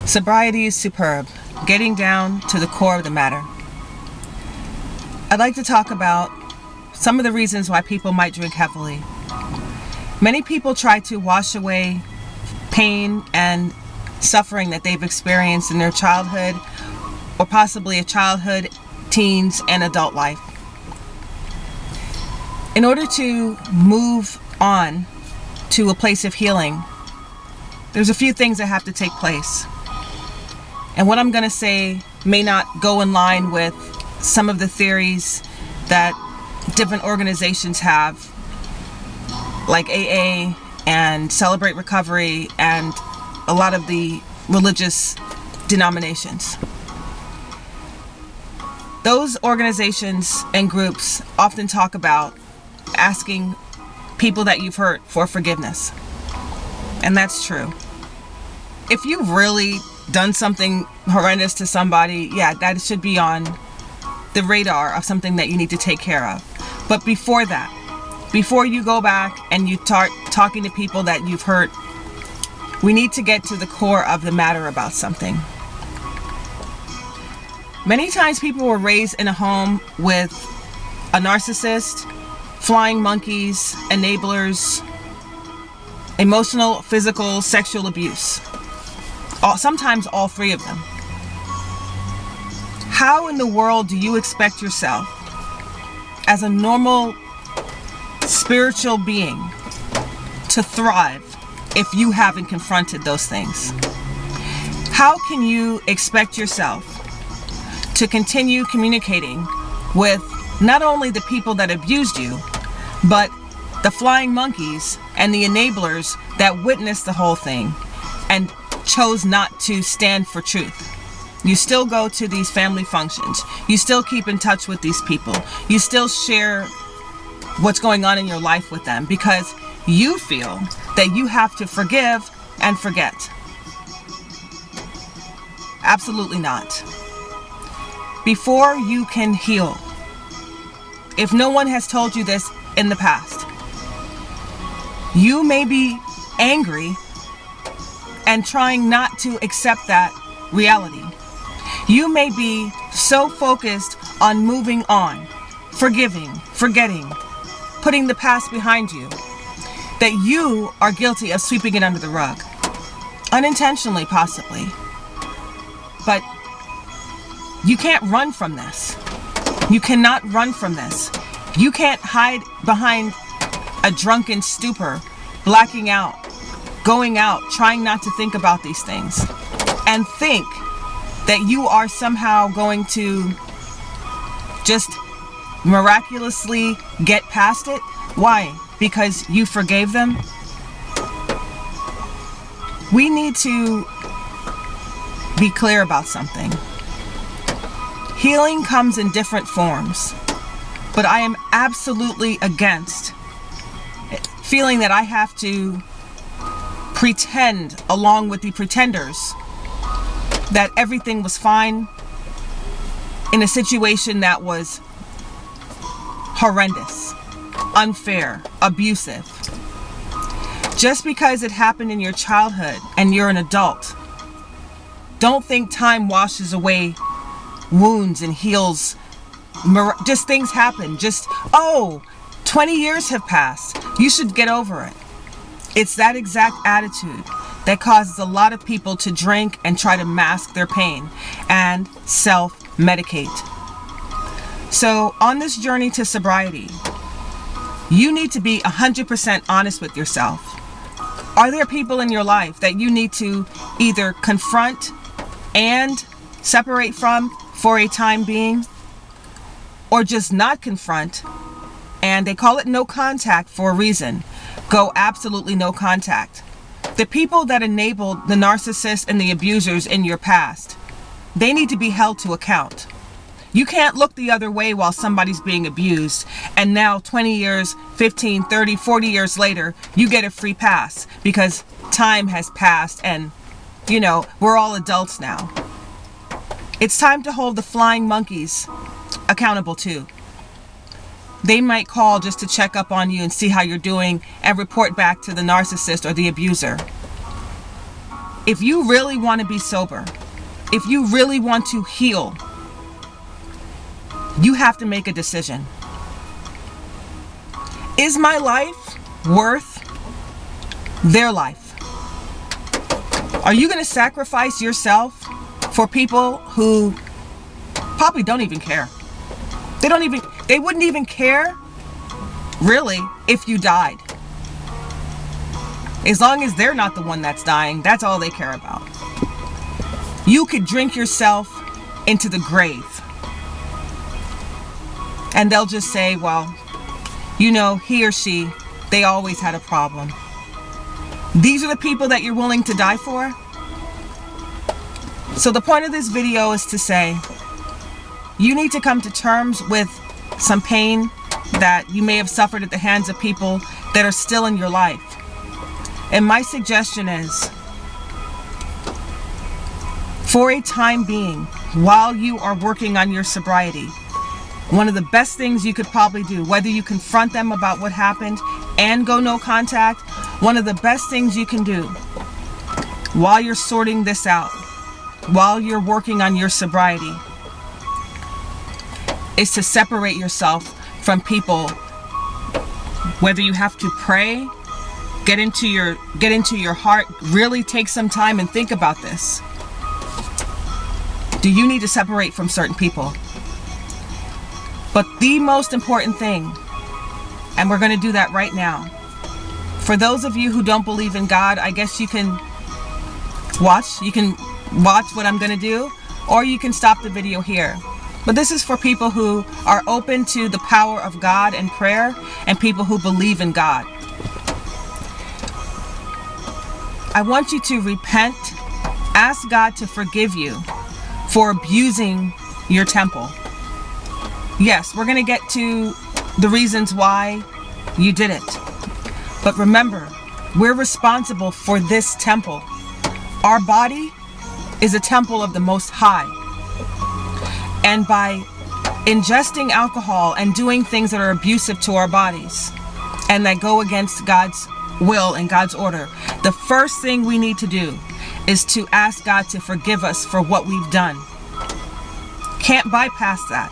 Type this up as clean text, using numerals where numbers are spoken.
Sobriety is superb, getting down to the core of the matter. I'd like to talk about some of the reasons why people might drink heavily. Many people try to wash away pain and suffering that they've experienced in their childhood, or possibly a childhood, teens, and adult life. In order to move on to a place of healing, there's a few things that have to take place. And what I'm going to say may not go in line with some of the theories that different organizations have, like AA and Celebrate Recovery and a lot of the religious denominations. Those organizations and groups often talk about asking people that you've hurt for forgiveness. And that's true. If you've really done something horrendous to somebody, yeah, that should be on the radar of something that you need to take care of. But before that, before you go back and you start talking to people that you've hurt, we need to get to the core of the matter about something. Many times people were raised in a home with a narcissist, flying monkeys, enablers, emotional, physical, sexual abuse. Sometimes all three of them. How in the world do you expect yourself, as a normal spiritual being, to thrive if you haven't confronted those things? How can you expect yourself to continue communicating with not only the people that abused you, but the flying monkeys and the enablers that witnessed the whole thing and chose not to stand for truth? You still go to these family functions. You still keep in touch with these people. You still share what's going on in your life with them because you feel that you have to forgive and forget. Absolutely not. Before you can heal, if no one has told you this in the past, you may be angry and trying not to accept that reality. You may be so focused on moving on, forgiving, forgetting, putting the past behind you, that you are guilty of sweeping it under the rug. Unintentionally, possibly. But you can't run from this. You cannot run from this. You can't hide behind a drunken stupor, blacking out, going out, trying not to think about these things, and think that you are somehow going to just miraculously get past it. Why? Because you forgave them? We need to be clear about something. Healing comes in different forms, but I am absolutely against feeling that I have to pretend, along with the pretenders, that everything was fine in a situation that was horrendous, unfair, abusive. Just because it happened in your childhood and you're an adult, don't think time washes away wounds and heals. Just things happen. 20 years have passed. You should get over it. It's that exact attitude that causes a lot of people to drink and try to mask their pain and self-medicate. So on this journey to sobriety, you need to be 100% honest with yourself. Are there people in your life that you need to either confront and separate from for a time being, or just not confront? And they call it no contact for a reason. Go absolutely no contact. The people that enabled the narcissists and the abusers in your past, they need to be held to account. You can't look the other way while somebody's being abused, and now 20 years, 15, 30, 40 years later, you get a free pass because time has passed and, we're all adults now. It's time to hold the flying monkeys accountable too. They might call just to check up on you and see how you're doing and report back to the narcissist or the abuser. If you really want to be sober, if you really want to heal, you have to make a decision. Is my life worth their life? Are you going to sacrifice yourself for people who probably don't even care? They wouldn't even care, really, if you died. As long as they're not the one that's dying, that's all they care about. You could drink yourself into the grave. And they'll just say, well, you know, he or she, they always had a problem. These are the people that you're willing to die for? So the point of this video is to say, you need to come to terms with some pain that you may have suffered at the hands of people that are still in your life. And my suggestion is, for a time being, while you are working on your sobriety, one of the best things you could probably do, whether you confront them about what happened and go no contact, one of the best things you can do while you're sorting this out, while you're working on your sobriety, is to separate yourself from people. Whether you have to pray, get into your heart, really take some time and think about this. Do you need to separate from certain people? But the most important thing, and we're going to do that right now. For those of you who don't believe in God, I guess you can watch what I'm going to do, or you can stop the video here. But this is for people who are open to the power of God and prayer, and people who believe in God. I want you to repent, ask God to forgive you for abusing your temple. Yes, we're going to get to the reasons why you did it. But remember, we're responsible for this temple. Our body is a temple of the Most High. And by ingesting alcohol and doing things that are abusive to our bodies and that go against God's will and God's order, the first thing we need to do is to ask God to forgive us for what we've done. Can't bypass that.